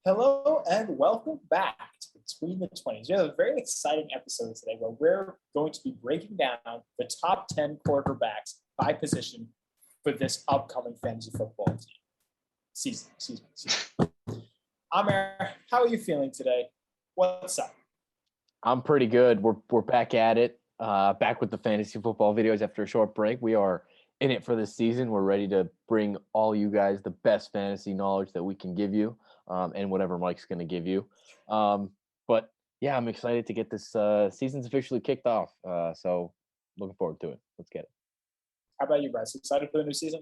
Hello and welcome back to Between the 20s. We have a very exciting episode today where we're going to be breaking down the top 10 quarterbacks by position for this upcoming fantasy football season. Amer, how are you feeling today? What's up? I'm pretty good. We're back at it. Back with the fantasy football videos after a short break. We are in it for this season. We're ready to bring all you guys the best fantasy knowledge that we can give you, and whatever Mike's going to give you. But yeah, I'm excited to get this season's officially kicked off. So looking forward to it. Let's get it. How about you, Bryce? Excited for the new season?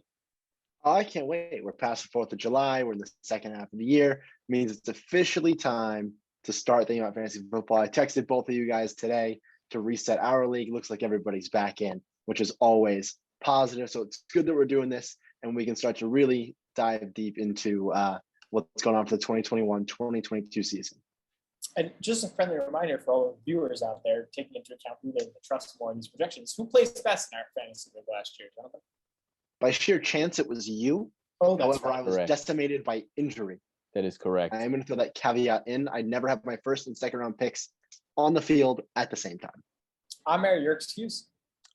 Oh, I can't wait. We're past the 4th of July. We're in the second half of the year. It means it's officially time to start thinking about fantasy football. I texted both of you guys today to reset our league. Looks like everybody's back in, which is always positive. So it's good that we're doing this and we can start to really dive deep into what's going on for the 2021-2022 season. And just a friendly reminder for all the viewers out there, taking into account who they would trust more in these projections, who placed best in our fantasy league last year, Jonathan? By sheer chance, it was you. Oh, However, I was correct. decimated by injury. That is correct. I am going to throw that caveat in. I never have my first and second round picks on the field at the same time. Amer, your excuse?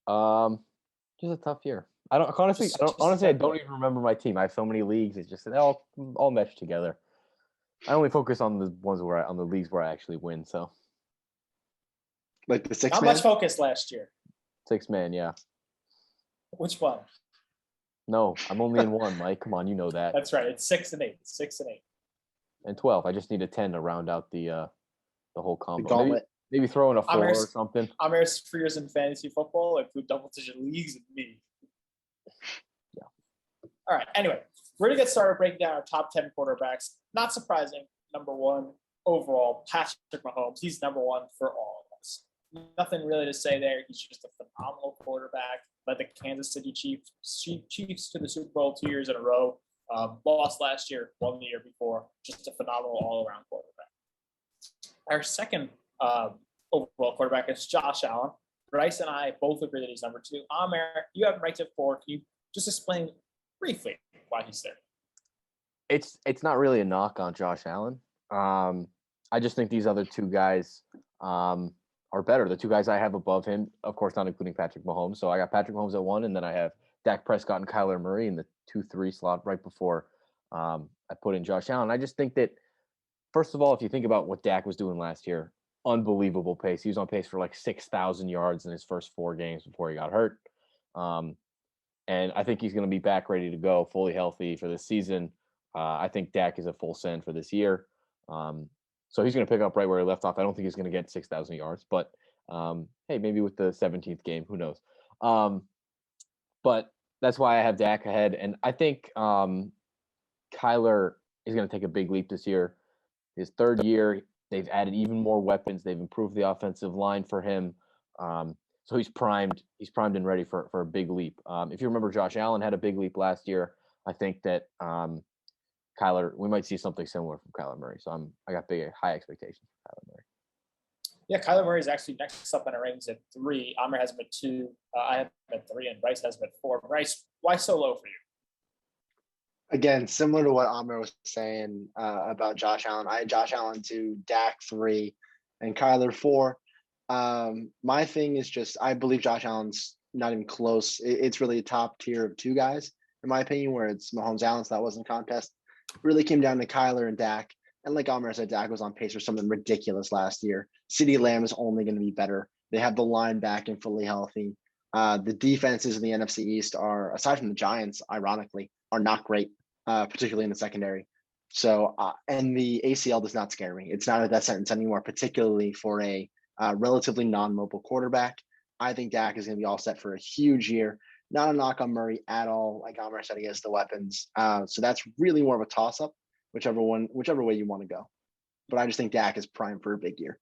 Just a tough year. I don't even remember my team. I have so many leagues. It's just all meshed together. I only focus on the ones on the leagues where I actually win. So, like the six. How much focus last year? 6-man, yeah. Which one? No, I'm only in one, Mike. Come on, you know that. That's right. It's 6 and 8. 6 and 8. And 12. I just need a 10 to round out the whole combo. The gauntlet. Maybe throw in a 4 or something. Amer's 3 years in fantasy football, include double-digit leagues and me. Yeah. All right. Anyway, we're going to get started breaking down our top 10 quarterbacks. Not surprising. Number 1 overall, Patrick Mahomes. He's number 1 for all of us. Nothing really to say there. He's just a phenomenal quarterback. Led the Kansas City Chiefs to the Super Bowl 2 years in a row. Lost last year, won the year before. Just a phenomenal all-around quarterback. Our second overall quarterback is Josh Allen. Bryce and I both agree that he's number 2. Amer, you have him ranked at 4. Can you just explain briefly why he's there? It's not really a knock on Josh Allen. I just think these other 2 guys are better. The 2 guys I have above him, of course, not including Patrick Mahomes. So I got Patrick Mahomes at 1, and then I have Dak Prescott and Kyler Murray in the 2-3 slot right before I put in Josh Allen. I just think that, first of all, if you think about what Dak was doing last year, unbelievable pace. He was on pace for like 6,000 yards in his first 4 games before he got hurt. And I think he's going to be back ready to go, fully healthy for this season. I think Dak is a full send for this year. So he's going to pick up right where he left off. I don't think he's going to get 6,000 yards, but hey, maybe with the 17th game, who knows? But that's why I have Dak ahead. And I think Kyler is going to take a big leap this year. His 3rd year, they've added even more weapons. They've improved the offensive line for him. So he's primed. He's primed and ready for a big leap. If you remember, Josh Allen had a big leap last year. I think that Kyler, we might see something similar from Kyler Murray. So I got high expectations for Kyler Murray. Yeah, Kyler Murray is actually next up in our ratings at 3. Amer has him at 2. I have him at 3, and Bryce has him at 4. Bryce, why so low for you? Again, similar to what Amer was saying about Josh Allen. I had Josh Allen 2, Dak 3, and Kyler 4. My thing is just I believe Josh Allen's not even close. It's really a top tier of 2 guys, in my opinion, where it's Mahomes Allen, so that wasn't a contest. It really came down to Kyler and Dak. And like Amer said, Dak was on pace for something ridiculous last year. CeeDee Lamb is only going to be better. They have the line back and fully healthy. The defenses in the NFC East are, aside from the Giants, ironically, are not great, particularly in the secondary. So, and the ACL does not scare me. It's not a death sentence anymore, particularly for a relatively non-mobile quarterback. I think Dak is going to be all set for a huge year. Not a knock on Murray at all. Like Amer said, he has the weapons. So that's really more of a toss-up, whichever way you want to go. But I just think Dak is primed for a big year.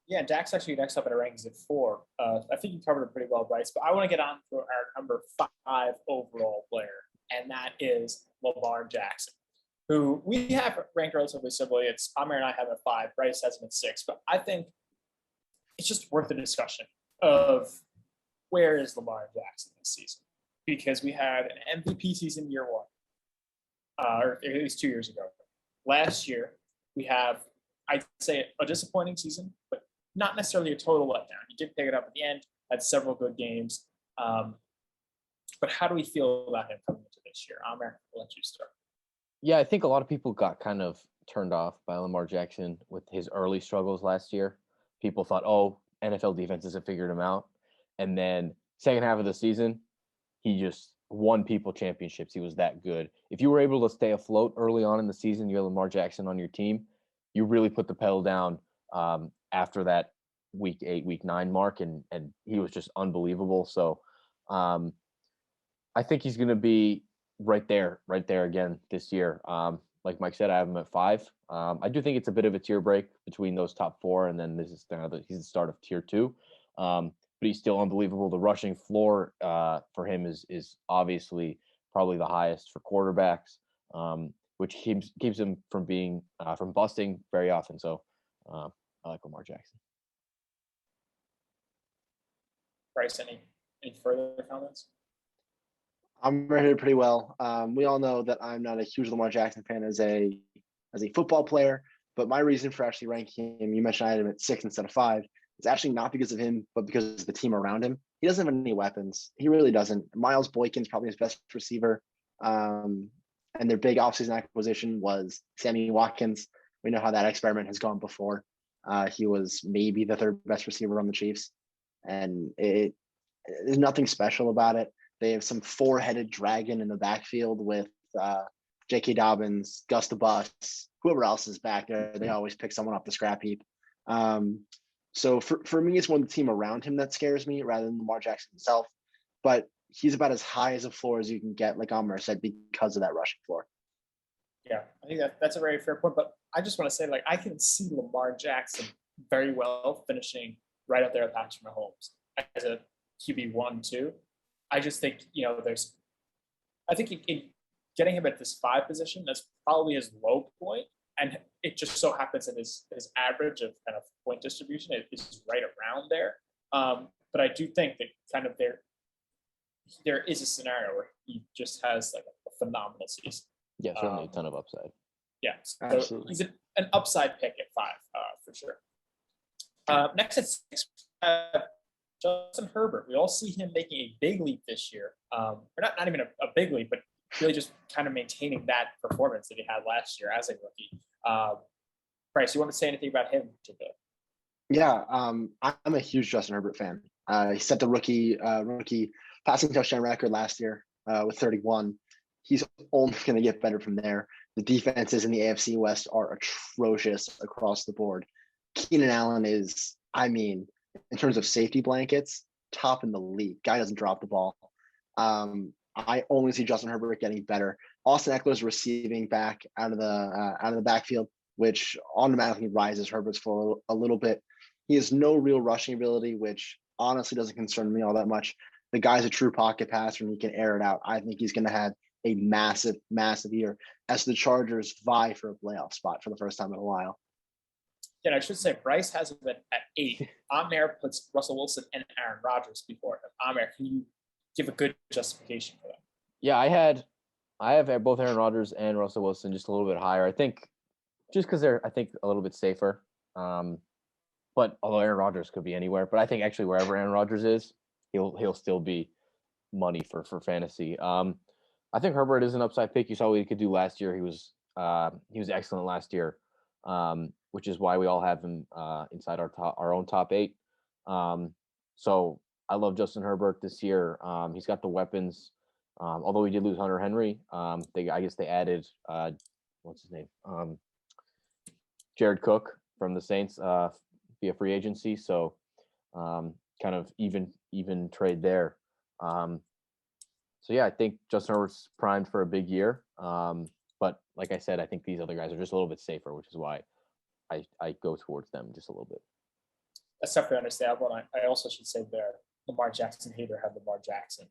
Yeah, Dak's actually next up in our rankings at 4. I think you covered it pretty well, Bryce. But I want to get on to our number 5 overall player, and that is Lamar Jackson, who we have ranked relatively similarly. It's Amer and I have him at 5. Bryce has him at 6. But I think it's just worth the discussion of where is Lamar Jackson this season? Because we had an MVP season year 1, or at least 2 years ago. Last year, we have, I'd say, a disappointing season, but not necessarily a total letdown. He did pick it up at the end, had several good games. But how do we feel about him coming into this year? Amir, I'll let you start. Yeah, I think a lot of people got kind of turned off by Lamar Jackson with his early struggles last year. People thought, oh, NFL defenses have figured him out. And then second half of the season, he just won people championships. He was that good. If you were able to stay afloat early on in the season, you had Lamar Jackson on your team, you really put the pedal down after that week 8, week 9 mark, and he was just unbelievable. So I think he's going to be right there again this year. Like Mike said, I have him at 5. I do think it's a bit of a tier break between those top 4, and then this is he's the start of tier 2. But he's still unbelievable. The rushing floor for him is obviously probably the highest for quarterbacks, which keeps him from being from busting very often. So I like Lamar Jackson. Bryce, any further comments? I'm rated pretty well. We all know that I'm not a huge Lamar Jackson fan as a football player, but my reason for actually ranking him, you mentioned I had him at 6 instead of 5. It's actually not because of him, but because of the team around him. He doesn't have any weapons. He really doesn't. Miles Boykin's probably his best receiver. And their big offseason acquisition was Sammy Watkins. We know how that experiment has gone before. He was maybe the 3rd best receiver on the Chiefs. And there's nothing special about it. They have some 4-headed dragon in the backfield with J.K. Dobbins, Gus the Bus, whoever else is back there. They always pick someone off the scrap heap. So for me, it's one of the team around him that scares me rather than Lamar Jackson himself. But he's about as high as a floor as you can get, like Amr said, because of that rushing floor. Yeah, I think that's a very fair point. But I just want to say, like, I can see Lamar Jackson very well finishing right up there with Patrick Mahomes as a QB1, 2. I just think, I think in getting him at this 5 position, that's probably his low point. And it just so happens that his average of kind of point distribution is right around there. But I do think that kind of there is a scenario where he just has like a phenomenal season. Yeah, certainly a ton of upside. Yeah, so absolutely. he's an upside pick at 5 for sure. Next at 6, Justin Herbert. We all see him making a big leap this year. Or not even a big leap, but really just kind of maintaining that performance that he had last year as a rookie. Bryce, you want to say anything about him today? Yeah, I'm a huge Justin Herbert fan. He set the rookie passing touchdown record last year with 31. He's only going to get better from there. The defenses in the AFC West are atrocious across the board. Keenan Allen is, in terms of safety blankets, top in the league. Guy doesn't drop the ball. I only see Justin Herbert getting better. Austin Eckler's receiving back out of the backfield, which automatically rises Herbert's floor a little bit. He has no real rushing ability, which honestly doesn't concern me all that much. The guy's a true pocket passer and he can air it out. I think he's going to have a massive, massive year as the Chargers vie for a playoff spot for the first time in a while. Yeah, I should say Bryce has him at 8. Amir puts Russell Wilson and Aaron Rodgers before him. Amir, can you give a good justification for that? Yeah, I have both Aaron Rodgers and Russell Wilson just a little bit higher. I think just because they're a little bit safer. But although Aaron Rodgers could be anywhere, but I think actually wherever Aaron Rodgers is, he'll still be money for fantasy. I think Herbert is an upside pick. You saw what he could do last year. He was excellent last year, which is why we all have him inside our own top 8. So I love Justin Herbert this year. He's got the weapons. Although we did lose Hunter Henry, I guess they added what's his name, Jared Cook from the Saints via free agency. So kind of even trade there. So yeah, I think Justin Herbert's primed for a big year. But like I said, I think these other guys are just a little bit safer, which is why I go towards them just a little bit. That's definitely understandable. And I also should say the Lamar Jackson hater had Lamar Jackson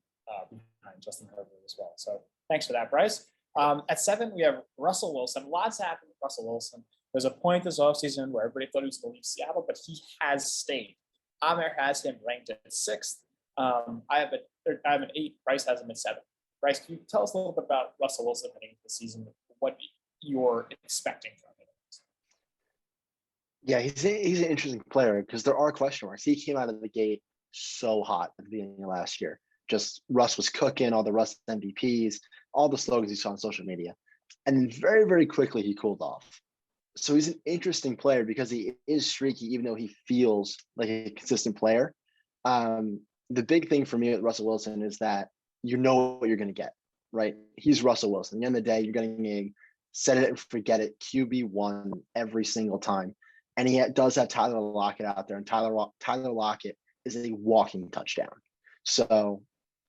behind Justin Herbert as well. So thanks for that, Bryce. At 7, we have Russell Wilson. Lots happened with Russell Wilson. There's a point this offseason where everybody thought he was going to leave Seattle, but he has stayed. Amir has him ranked at 6th. I have an 8. Bryce has him at 7. Bryce, can you tell us a little bit about Russell Wilson heading into the season? What you're expecting from him? Yeah, he's an interesting player because there are question marks. He came out of the gate so hot at the beginning of last year. Just Russ was cooking, all the Russ MVPs, all the slogans you saw on social media. And then very, very quickly he cooled off. So he's an interesting player because he is streaky, even though he feels like a consistent player. The big thing for me with Russell Wilson is that you know what you're going to get, right? He's Russell Wilson. At the end of the day, you're getting a set it and forget it QB1 every single time. And he does have Tyler Lockett out there, and Tyler Lockett is a walking touchdown. So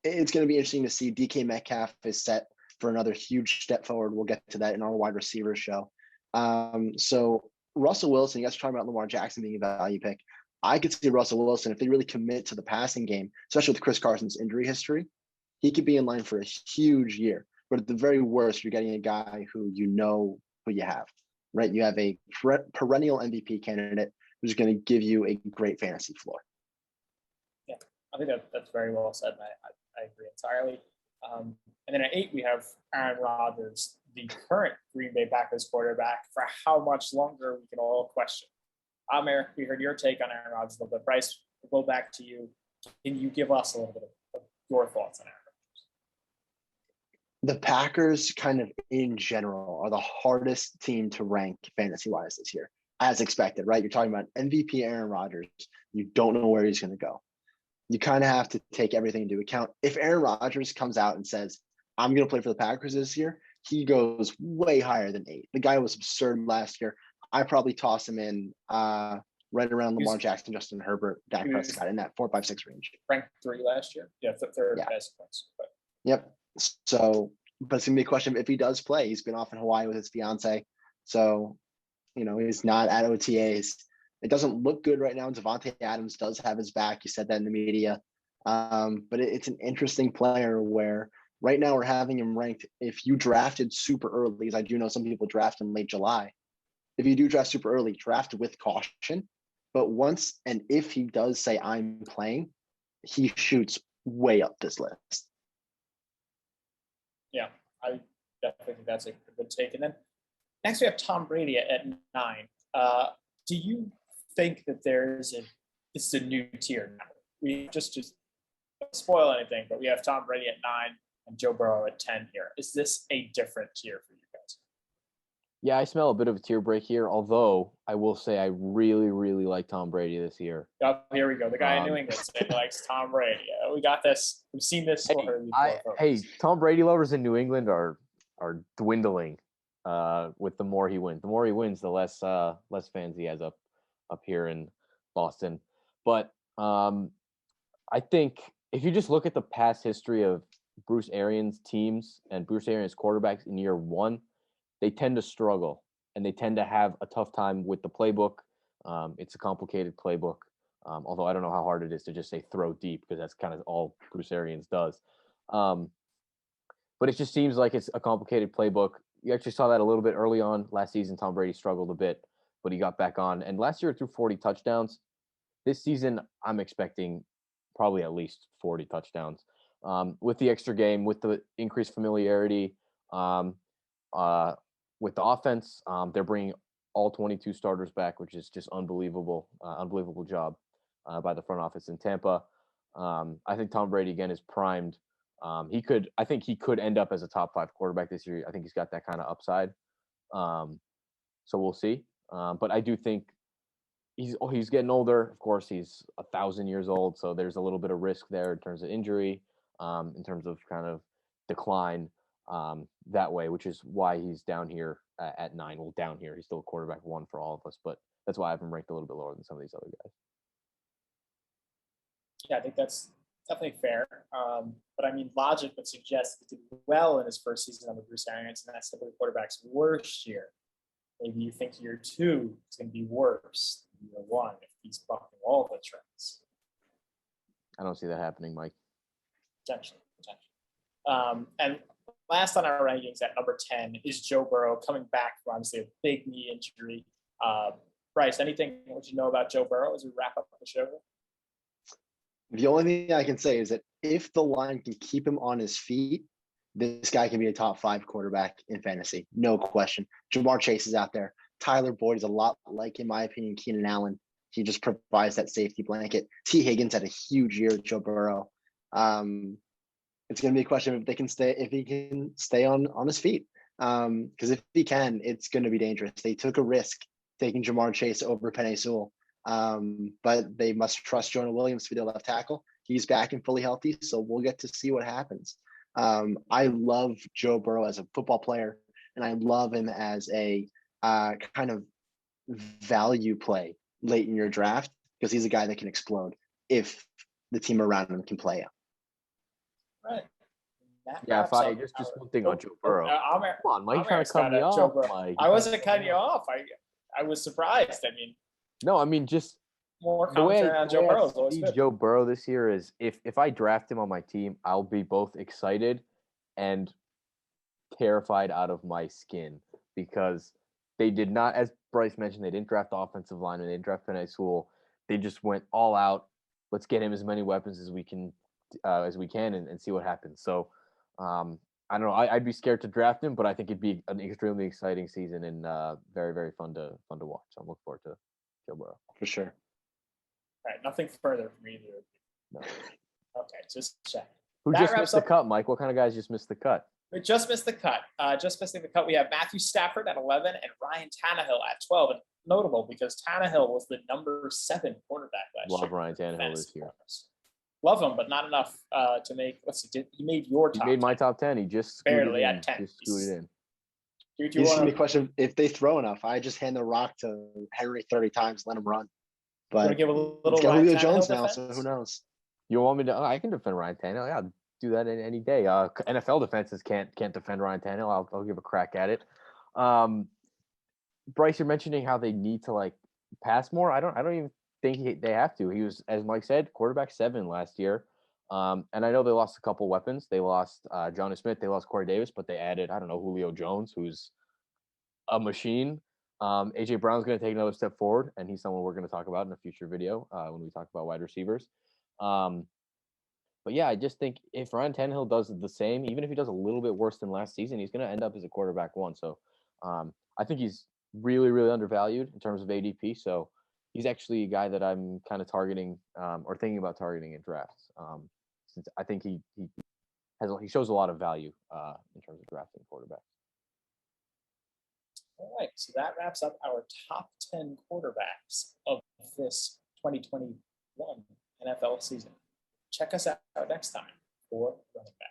it's going to be interesting to see. DK Metcalf is set for another huge step forward. We'll get to that in our wide receiver show. So Russell Wilson, you guys are talking about Lamar Jackson being a value pick. I could see Russell Wilson, if they really commit to the passing game, especially with Chris Carson's injury history, he could be in line for a huge year. But at the very worst, you're getting a guy who you know who you have, right? You have a perennial MVP candidate who's going to give you a great fantasy floor. Yeah, I think that's very well said. And I agree entirely. And then at 8, we have Aaron Rodgers, the current Green Bay Packers quarterback, for how much longer we can all question. Amir, we heard your take on Aaron Rodgers a little bit. Bryce, we'll go back to you. Can you give us a little bit of your thoughts on Aaron Rodgers? The Packers, kind of in general, are the hardest team to rank fantasy-wise this year, as expected, right? You're talking about MVP Aaron Rodgers. You don't know where he's going to go. You kind of have to take everything into account. If Aaron Rodgers comes out and says, I'm going to play for the Packers this year, he goes way higher than 8. The guy was absurd last year. I probably toss him in right around Lamar Jackson, Justin Herbert, Dak Prescott in that 4, 5, 6 range. Ranked 3 last year. Yeah, third best points. Yep. So, but it's gonna be a question if he does play. He's been off in Hawaii with his fiance, so he's not at OTAs. It doesn't look good right now. Devontae Adams does have his back. You said that in the media, but it's an interesting player where. Right now, we're having him ranked. If you drafted super early, because I do know some people draft in late July. If you do draft super early, draft with caution. But once and if he does say I'm playing, he shoots way up this list. Yeah, I definitely think that's a good take. And then next we have Tom Brady at 9. Do you think that this is a new tier now? We just don't spoil anything, but we have Tom Brady at 9. And Joe Burrow at 10 here. Is this a different tier for you guys? Yeah, I smell a bit of a tier break here, although I will say I really, really like Tom Brady this year. Oh, here we go. The guy in New England likes Tom Brady. Yeah, we got this. We've seen this. Tom Brady lovers in New England are dwindling with the more he wins. The more he wins, the less fans he has up here in Boston. But I think if you just look at the past history of Bruce Arians teams and Bruce Arians quarterbacks in year 1, they tend to struggle and they tend to have a tough time with the playbook. It's a complicated playbook, although I don't know how hard it is to just say throw deep because that's kind of all Bruce Arians does. But it just seems like it's a complicated playbook. You actually saw that a little bit early on. Last season, Tom Brady struggled a bit, but he got back on. And last year, threw 40 touchdowns. This season, I'm expecting probably at least 40 touchdowns. With the extra game, with the increased familiarity, with the offense, they're bringing all 22 starters back, which is just unbelievable job by the front office in Tampa. I think Tom Brady again is primed. I think he could end up as a top 5 quarterback this year. I think he's got that kind of upside. So we'll see. But I do think he's getting older. Of course, he's 1,000 years old, so there's a little bit of risk there in terms of injury. In terms of kind of decline that way, which is why he's down here at 9. Well, down here, he's still a quarterback 1 for all of us, but that's why I have him ranked a little bit lower than some of these other guys. Yeah, I think that's definitely fair. But I mean, logic would suggest he did well in his first season under Bruce Arians, and that's the quarterback's worst year. Maybe you think year 2 is going to be worse than year 1 if he's bucking all the trends. I don't see that happening, Mike. Potentially. And last on our rankings at number 10 is Joe Burrow coming back from obviously a big knee injury. Bryce, anything what you know about Joe Burrow as we wrap up the show? The only thing I can say is that if the line can keep him on his feet, this guy can be a top 5 quarterback in fantasy. No question. Jamar Chase is out there. Tyler Boyd is a lot like, in my opinion, Keenan Allen. He just provides that safety blanket. T. Higgins had a huge year with Joe Burrow. It's going to be a question if he can stay on his feet. Because if he can, it's going to be dangerous. They took a risk taking Jamar Chase over Penei Sewell. But they must trust Jonah Williams to be the left tackle. He's back and fully healthy, so we'll get to see what happens. I love Joe Burrow as a football player, and I love him as a kind of value play late in your draft because he's a guy that can explode if the team around him can play him. Right. That Yeah, wraps if I up just our- one thing on Joe Burrow. Amir- Come on, Mike, you trying Amir's to cut got me a Joe off, Burrow. Mike. I wasn't cutting you off. I was surprised. I mean, No, I mean just more the way commentary on Joe I Burrow is always see good. Joe Burrow this year is if I draft him on my team, I'll be both excited and terrified out of my skin because they did not, as Bryce mentioned, they didn't draft the offensive line and they didn't draft Penei Sewell. They just went all out. Let's get him as many weapons as we can and see what happens. So I don't know. I'd be scared to draft him, but I think it'd be an extremely exciting season and very, very fun to watch. So I'm looking forward to Joe Burrow. For sure. All right, nothing further from either. No. Okay, just check. Who That just wraps missed the up- cut, Mike? What kind of guys just missed the cut? We just missed the cut. Just missing the cut. We have Matthew Stafford at 11 and Ryan Tannehill at 12. And notable because Tannehill was the number 7 quarterback last year. Love Ryan Tannehill Fantasy this year. points. Love him, but not enough to make. Let's see. He made your He top. made my 10. top 10. He just scooted Barely in. at 10. Just scooted in. Do you It's gonna be want a question if they throw enough. I just hand the rock to Henry 30 times, let him run. to But give a little it's got Ryan Julio Tannehill Jones now, defense? so who knows? You want me to? I can defend Ryan Tannehill. Yeah, I'll do that any day. NFL defenses can't defend Ryan Tannehill. I'll give a crack at it. Bryce, you're mentioning how they need to like pass more. I don't even think they have to. He was, as Mike said, quarterback 7 last year. And I know they lost a couple weapons. They lost Jonnu Smith. They lost Corey Davis, but they added, I don't know, Julio Jones, who's a machine. A.J. Brown's going to take another step forward, and he's someone we're going to talk about in a future video when we talk about wide receivers. But yeah, I just think if Ryan Tannehill does the same, even if he does a little bit worse than last season, he's going to end up as a quarterback 1. So I think he's really, really undervalued in terms of ADP. So he's actually a guy that I'm kind of targeting or thinking about targeting in drafts. Since I think he shows a lot of value in terms of drafting quarterbacks. All right, so that wraps up our top 10 quarterbacks of this 2021 NFL season. Check us out next time for Running Back.